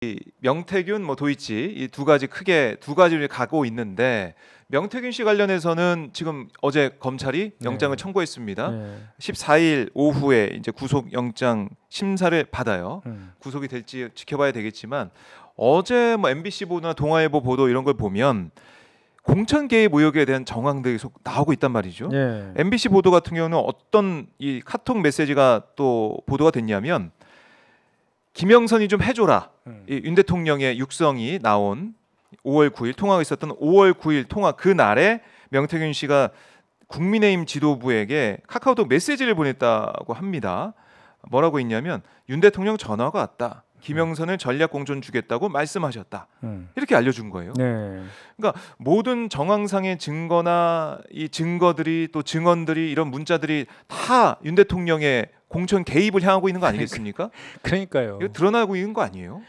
이 명태균, 뭐 도이치 이 두 가지 크게 두 가지를 가고 있는데 명태균 씨 관련해서는 지금 어제 검찰이 영장을 청구했습니다. 14일 오후에 이제 구속 영장 심사를 받아요. 구속이 될지 지켜봐야 되겠지만 어제 뭐 MBC 보도나 동아일보 보도 이런 걸 보면 공천 개입 의혹에 대한 정황들이 계속 나오고 있단 말이죠. MBC 보도 같은 경우는 어떤 이 카톡 메시지가 또 보도가 됐냐면 김영선이 좀 해줘라. 이 윤 대통령의 육성이 나온 5월 9일 통화가 있었던 5월 9일 통화 그 날에 명태균 씨가 국민의힘 지도부에게 카카오톡 메시지를 보냈다고 합니다. 뭐라고 했냐면 윤 대통령 전화가 왔다. 김영선을 전략 공천 주겠다고 말씀하셨다. 이렇게 알려준 거예요. 그러니까 모든 정황상의 증거나 이 증거들이 또 증언들이 이런 문자들이 다 윤 대통령의 공천 개입을 향하고 있는 거 아니겠습니까? 그러니까요. 이거 드러나고 있는 거 아니에요?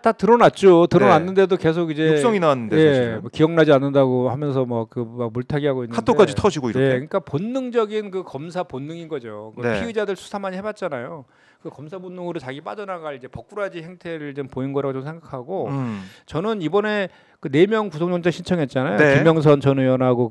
다 드러났죠. 드러났는데도 계속 이제 육성이 나왔는데 사실 뭐 기억나지 않는다고 하면서 뭐 물타기 하고 있는데 카톡까지 터지고 이렇게. 그러니까 본능적인 그 검사 본능인 거죠. 피의자들 수사 많이 해봤잖아요. 그 검사 본능으로 자기 빠져나갈 이제 버꾸라지 행태를 좀 보인 거라고 좀 생각하고 저는 이번에 그 4명 구속영장 신청했잖아요. 김영선 전 의원하고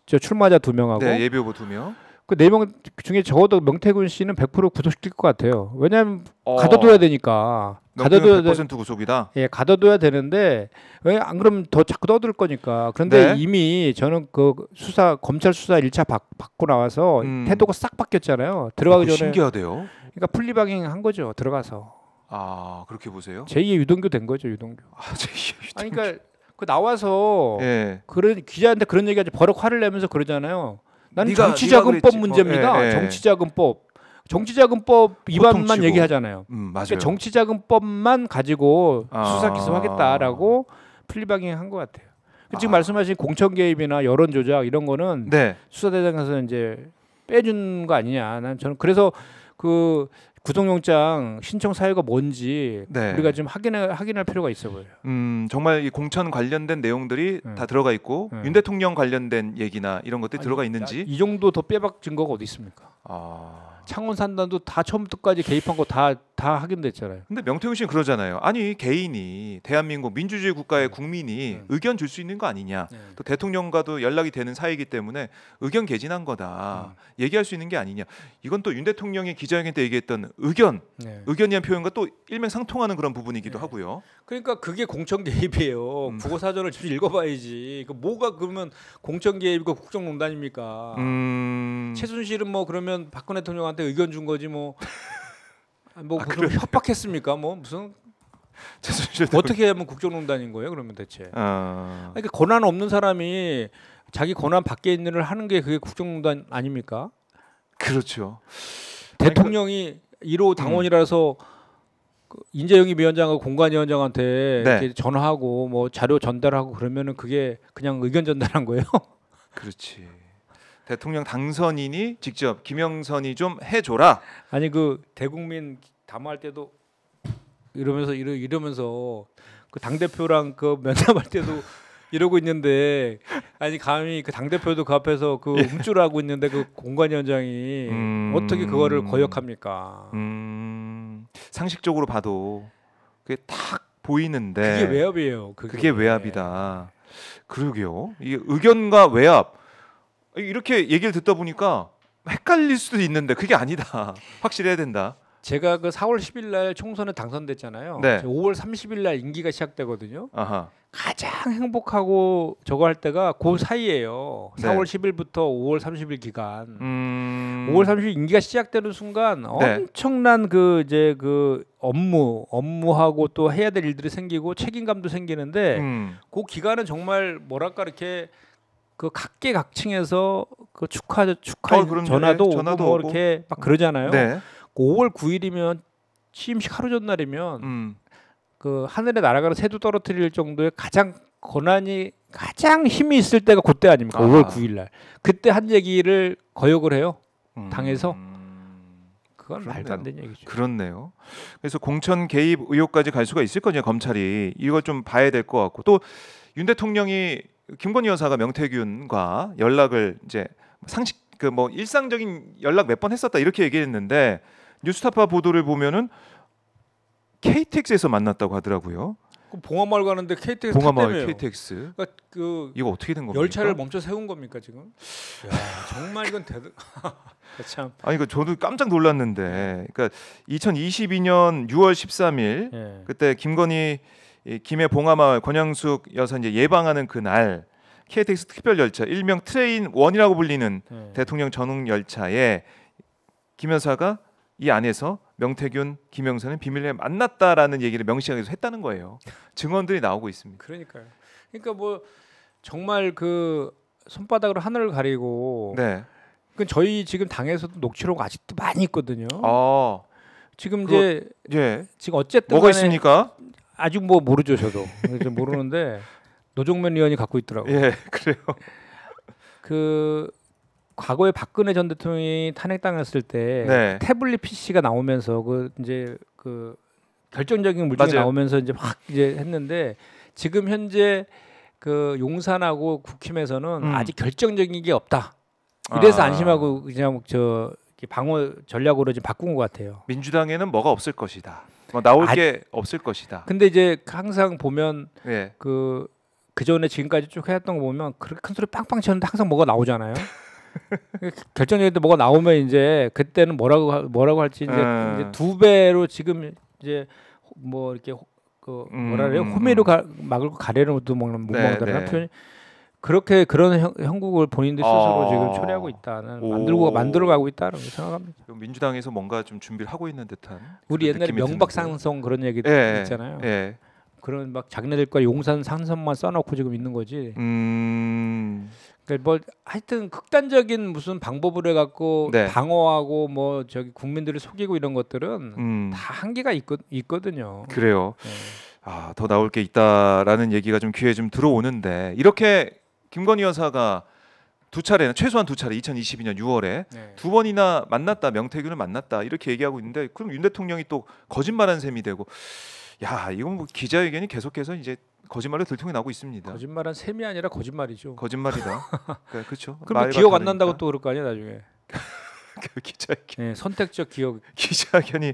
저 출마자 2명하고 예비 후보 2명. 그 4명 중에 적어도 명태균 씨는 100% 구속시킬 것 같아요. 왜냐하면 가둬둬야 되니까. 가둬둬야 100% 구속이다. 예, 가둬둬야 되는데 왜 안 그러면 더 자꾸 떠들 거니까. 그런데 이미 저는 그 검찰 수사 1차 받고 나와서 태도가 싹 바뀌었잖아요. 들어가기 전에. 신기하대요. 그러니까 플리바깅 한 거죠. 들어가서. 아, 그렇게 보세요. 제2의 유동규 된 거죠, 유동규. 제2의 유동규. 아니, 그러니까 그 나와서 그런 기자한테 그런 얘기하지 버럭 화를 내면서 그러잖아요. 나는 정치자금법 문제입니다. 정치자금법 위반만 얘기하잖아요. 맞아요. 그러니까 정치자금법만 가지고 수사 기소하겠다라고 플리바깅 한 것 같아요. 지금 말씀하신 공천 개입이나 여론 조작 이런 거는 수사 대상에서 이제 빼준 거 아니냐. 저는 그래서 그 구속영장 신청 사유가 뭔지 우리가 좀 확인할 필요가 있어 보여요. 정말 이 공천 관련된 내용들이 다 들어가 있고 윤 대통령 관련된 얘기나 이런 것들이 들어가 있는지 이 정도 더 빼박 증거가 어디 있습니까? 창원 산단도 다 처음부터까지 개입한 거 다 확인됐잖아요. 근데 명태균 씨는 그러잖아요. 아니 개인이 대한민국 민주주의 국가의 국민이 의견 줄 수 있는 거 아니냐. 또 대통령과도 연락이 되는 사이이기 때문에 의견 개진한 거다. 얘기할 수 있는 게 아니냐. 이건 또 윤 대통령이 기자회견 때 얘기했던 의견이란 표현과 또 일맥상통하는 그런 부분이기도 하고요. 그러니까 그게 공천 개입이에요. 국어 사전을 좀 읽어봐야지. 뭐가 그러면 공천 개입이고 국정농단입니까? 최순실은 뭐 그러면 박근혜 대통령한테 의견 준 거지 뭐 무슨 협박했습니까? 뭐 무슨 어떻게 하면 국정농단인 거예요? 그러면 대체 그러니까 권한 없는 사람이 자기 권한 밖에 있는 일을 하는 게 그게 국정농단 아닙니까? 그렇죠. 대통령이 1호 당원이라서 인재영입 위원장하고 공관위원장한테 이렇게 전화하고 뭐 자료 전달하고 그러면은 그게 그냥 의견 전달한 거예요? 그렇지. 대통령 당선인이 직접 김영선이 좀 해줘라. 아니 그 대국민 담화할 때도 이러면서 그 당 대표랑 그 면담할 때도 이러고 있는데 아니 감히 그 당 대표도 그 앞에서 그 음주하고 있는데 그 공관위원장이 어떻게 그거를 거역합니까? 상식적으로 봐도 그게 딱 보이는데 그게 외압이에요. 그게 외압이다. 그러게요. 이게 의견과 외압 이렇게 얘기를 듣다 보니까 헷갈릴 수도 있는데 그게 아니다. 확실해야 된다. 제가 그 4월 10일 날 총선에 당선됐잖아요. 5월 30일 날 임기가 시작되거든요. 가장 행복하고 저거 할 때가 그 사이예요. 4월 10일부터 5월 30일 기간. 5월 30일 임기가 시작되는 순간 엄청난 그 이제 그 업무하고 또 해야 될 일들이 생기고 책임감도 생기는데 그 기간은 정말 뭐랄까 이렇게 그 각계각층에서 그 축하 전화도 오고 뭐 이렇게 막 그러잖아요. 5월 9일이면 취임식 하루 전날이면 그 하늘에 날아가는 새도 떨어뜨릴 정도의 가장 힘이 있을 때가 그때 아닙니까? 5월 9일 날. 그때 한 얘기를 거역을 해요. 당에서. 그건 말도 안 되는 얘기죠. 그렇네요. 그래서 공천 개입 의혹까지 갈 수가 있을 거냐 검찰이. 이걸 좀 봐야 될 것 같고 또 윤 대통령이 김건희 여사가 명태균과 연락을 이제 상식 그 뭐 일상적인 연락 몇 번 했었다 이렇게 얘기했는데 뉴스타파 보도를 보면은 KTX에서 만났다고 하더라고요. 그 봉화마을 가는데 KTX 봉화마을 KTX. 그러니까 그 이거 어떻게 된 겁니까? 열차를 멈춰 세운 겁니까 지금? 야, 정말 이건 참. 아니 그 저도 깜짝 놀랐는데, 그러니까 2022년 6월 13일 네. 그때 김건희 김해 봉화마을 권양숙 여사 이제 예방하는 그날 KTX 특별 열차 일명 트레인 1이라고 불리는 네. 대통령 전용 열차에 김 여사가 이 안에서 명태균, 김영선은 비밀리에 만났다라는 얘기를 명시하게 했다는 거예요. 증언들이 나오고 있습니다. 그러니까요. 그러니까 뭐 정말 그 손바닥으로 하늘을 가리고. 네. 그 저희 지금 당에서도 녹취록 아직도 많이 있거든요. 지금 이제 예. 지금 어쨌든 뭐가 있습니까? 아직 뭐 모르죠 저도. 모르는데 노종면 의원이 갖고 있더라고요. 예, 그래요. 그 과거에 박근혜 전 대통령이 탄핵당했을 때 네. 태블릿 PC가 나오면서 그 이제 그 결정적인 물증이 나오면서 이제 확 이제 했는데 지금 현재 그 용산하고 국힘에서는 아직 결정적인 게 없다. 이래서 안심하고 그냥 저 방어 전략으로 지금 바꾼 것 같아요. 민주당에는 뭐가 없을 것이다. 뭐 나올 게 없을 것이다. 근데 이제 항상 보면 네. 그 전에 지금까지 쭉 해왔던 거 보면 그렇게 큰 소리 빵빵 쳤는데 항상 뭐가 나오잖아요. 결정적인 때 뭐가 나오면 이제 그때는 뭐라고 할지 이제 두 배로 지금 이제 뭐 이렇게 그 뭐라 그래요? 호미로 막을 가래로도 못 먹는다는 표현이. 그렇게 그런 형국을 본인들 스스로 지금 초래하고 있다는 만들어가고 있다는 생각합니다. 민주당에서 뭔가 좀 준비를 하고 있는 듯한. 우리 옛날에 명박상성 그런 얘기 있잖아요. 그런 막 자기네들 거 용산 상선만 써놓고 지금 있는 거지. 그러니까 뭐 하여튼 극단적인 무슨 방법을 해갖고 네. 방어하고 뭐 저기 국민들을 속이고 이런 것들은 다 한계가 있거든요. 그래요. 네. 더 나올 게 있다라는 얘기가 좀 귀에 좀 들어오는데 이렇게. 김건희 여사가 최소한 두 차례 2022년 6월에 네. 두 번이나 만났다, 명태균을 만났다 이렇게 얘기하고 있는데 그럼 윤 대통령이 또 거짓말한 셈이 되고, 야 이건 뭐 기자회견이 계속해서 이제 거짓말로 들통이 나고 있습니다. 거짓말한 셈이 아니라 거짓말이죠. 거짓말이다. 그렇죠. 그럼 기억 안 난다고 또 그럴 거 아니야 나중에. 기자회견. 네, 선택적 기억. 기자회견이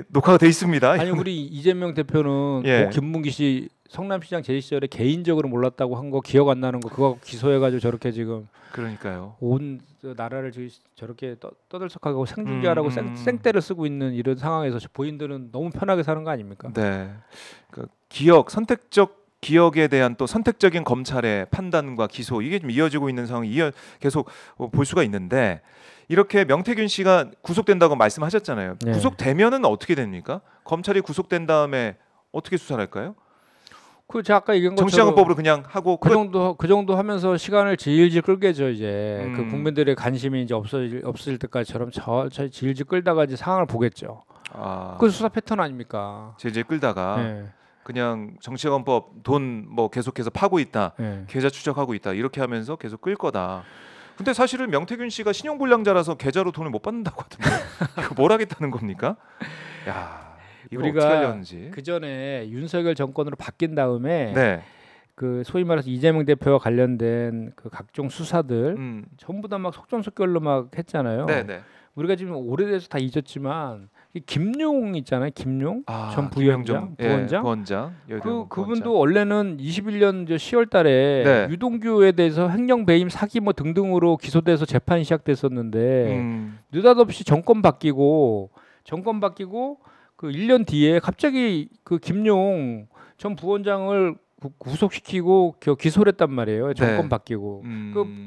녹화가 돼 있습니다. 아니 우리 이재명 대표는 김문기 씨 성남시장 제 시절에 개인적으로 몰랐다고 한 거 기억 안 나는 거 그거 해가지고 저렇게 지금 그러니까요. 온 나라를 저렇게 떠들썩하고 생중계하라고 생떼를 쓰고 있는 이런 상황에서 본인들은 너무 편하게 사는 거 아닙니까? 네. 그러니까 선택적 기억에 대한 또 선택적인 검찰의 판단과 기소 이게 좀 이어지고 있는 상황이 계속 볼 수가 있는데 이렇게 명태균 씨가 구속된다고 말씀하셨잖아요. 네. 구속되면은 어떻게 됩니까? 검찰이 구속된 다음에 어떻게 수사를 할까요? 그 제가 아까 얘기한 것처럼 정치자금법으로 그냥 하고 그 정도 하면서 시간을 질질 끌게죠 이제 그 국민들의 관심이 이제 없어질 때까지처럼 질질 끌다가 이제 상황을 보겠죠. 그 수사 패턴 아닙니까? 질질 끌다가 네. 그냥 정치자금법 돈 뭐 계속해서 파고 있다, 네. 계좌 추적하고 있다 이렇게 하면서 계속 끌 거다. 근데 사실은 명태균 씨가 신용불량자라서 계좌로 돈을 못 받는다고 하던데 이거 뭘 하겠다는 겁니까? 야. 우리가 그 전에 윤석열 정권으로 바뀐 다음에 네. 그 소위 말해서 이재명 대표와 관련된 그 각종 수사들 전부 다 막 속전속결로 막 했잖아요. 네네. 우리가 지금 오래돼서 다 잊었지만 김용 있잖아요. 김용 전 부위원장, 부원장. 그분도 원래는 21년 10월달에 네. 유동규에 대해서 횡령 배임 사기 뭐 등등으로 기소돼서 재판이 시작됐었는데 느닷없이 정권 바뀌고 그 1년 뒤에 갑자기 그 김용 전 부원장을 구속시키고 기소를 했단 말이에요. 정권 바뀌고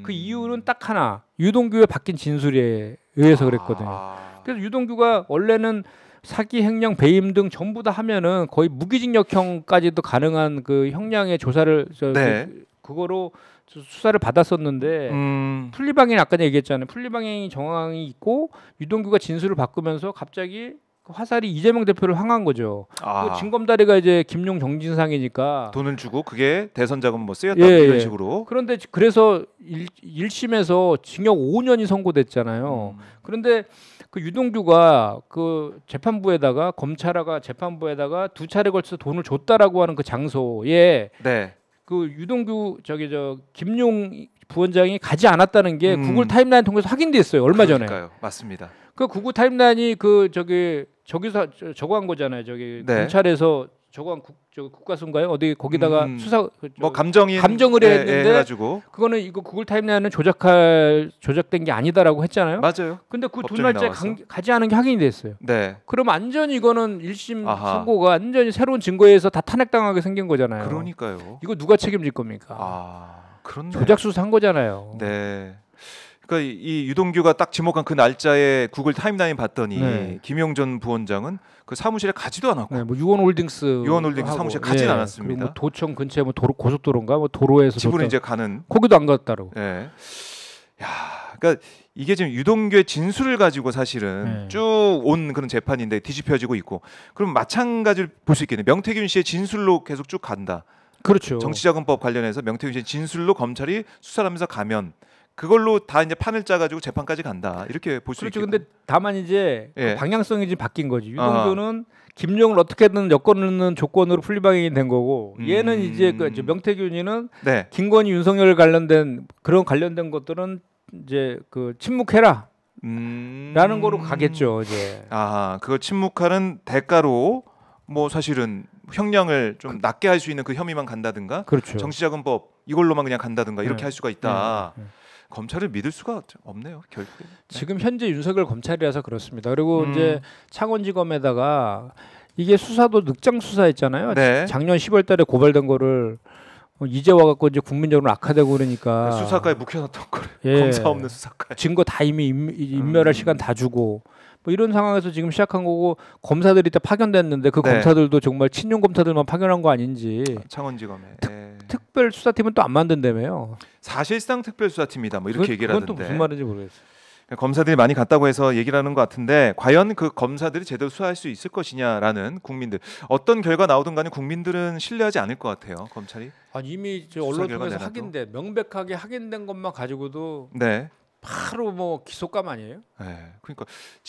그 이유는 딱 하나 유동규의 바뀐 진술에 의해서 그랬거든요. 그래서 유동규가 원래는 사기, 횡령, 배임 등 전부 다 하면은 거의 무기징역형까지도 가능한 그 형량의 조사를 그거로 수사를 받았었는데 풀리방향이 아까 얘기했잖아요. 풀리방향이 정황이 있고 유동규가 진술을 바꾸면서 갑자기 화살이 이재명 대표를 향한 거죠. 그 징검다리가 이제 김용 정진상이니까 돈을 주고 그게 대선 자금 뭐 쓰였다 이런 식으로. 그런데 그래서 1심에서 징역 5년이 선고됐잖아요. 그런데 그 유동규가 그 재판부에다가 검찰가 재판부에다가 두 차례 걸쳐서 돈을 줬다라고 하는 그 장소에 네. 그 유동규 김용 부원장이 가지 않았다는 게 구글 타임라인 통해서 확인됐어요. 얼마 전에. 그러니까요. 맞습니다. 그 구글 타임라인이 저기서 저거 한 거잖아요. 저기 네. 검찰에서 저거 한 국가수인가요? 어디 거기다가 수사 뭐 감정을 했는데 해가지고 그거는 이거 구글 타임라인은 조작된 게 아니다라고 했잖아요. 맞아요. 근데 그 두 날째 가지 않은 게 확인이 됐어요. 네. 그럼 완전히 이거는 1심 선고가 완전히 새로운 증거에 의해서 다 탄핵당하게 생긴 거잖아요. 그러니까요. 이거 누가 책임질 겁니까? 그렇네. 조작 수사한 거잖아요. 네. 그러니까 이 유동규가 딱 지목한 그 날짜에 구글 타임라인 봤더니 김용 전 부원장은 그 사무실에 가지도 않았고, 뭐 유원홀딩스 사무실에 가진 않았습니다. 뭐 도청 근처에 뭐 고속도로인가 뭐 도로에서 집으로 이제 가는 거기도 안 갔다고. 네. 야, 그러니까 이게 지금 유동규의 진술을 가지고 사실은 쭉 온 그런 재판인데 뒤집혀지고 있고, 그럼 마찬가지를 볼 수 있겠네요. 명태균 씨의 진술로 계속 쭉 간다. 그렇죠. 정치자금법 관련해서 명태균 씨의 진술로 검찰이 수사를 하면서 가면 그걸로 다 이제 판을 짜가지고 재판까지 간다, 이렇게 볼 수 있겠죠. 그렇죠. 근데 다만 이제 그 방향성이 지금 바뀐 거지. 유동규는 김용을 어떻게든 엮어놓는 조건으로 풀리방향이 된 거고, 얘는 이제 그 명태균이는 김건희 윤석열 관련된 것들은 이제 그 침묵해라. 라는 거로 가겠죠, 이제. 그걸 침묵하는 대가로 뭐 사실은 형량을 좀 낮게 할 수 있는 그 혐의만 간다든가, 그렇죠. 정치자금법 이걸로만 그냥 간다든가 이렇게 할 수가 있다. 검찰을 믿을 수가 없네요, 결국에. 지금 현재 윤석열 검찰이라서 그렇습니다. 그리고 이제 창원지검에다가 이게 수사도 늑장 수사했잖아요. 작년 10월달에 고발된 거를 이제 와갖고 이제 국민적으로 악화되고 그러니까 수사과에 묵혀놨던 거를 검사 없는 수사과에 증거 다 이미 인멸할 시간 다 주고 뭐 이런 상황에서 지금 시작한 거고, 검사들이 다 파견됐는데 그 검사들도 정말 친윤 검사들만 파견한 거 아닌지. 창원지검에 특별 수사팀은 또 안 만든다며요. 사실상 특별 수사팀이다 뭐 이렇게 얘기를 하던데. 그건 또 무슨 말인지 모르겠어요. 검사들이 많이 갔다고 해서 얘기를 하는 것 같은데, 과연 그 검사들이 제대로 수사할 수 있을 것이냐라는 국민들, 어떤 결과 나오든 간에 국민들은 신뢰하지 않을 것 같아요, 검찰이. 이미 언론 통해서 확인돼 명백하게 확인된 것만 가지고도 바로 뭐 기소감 아니에요? 그러니까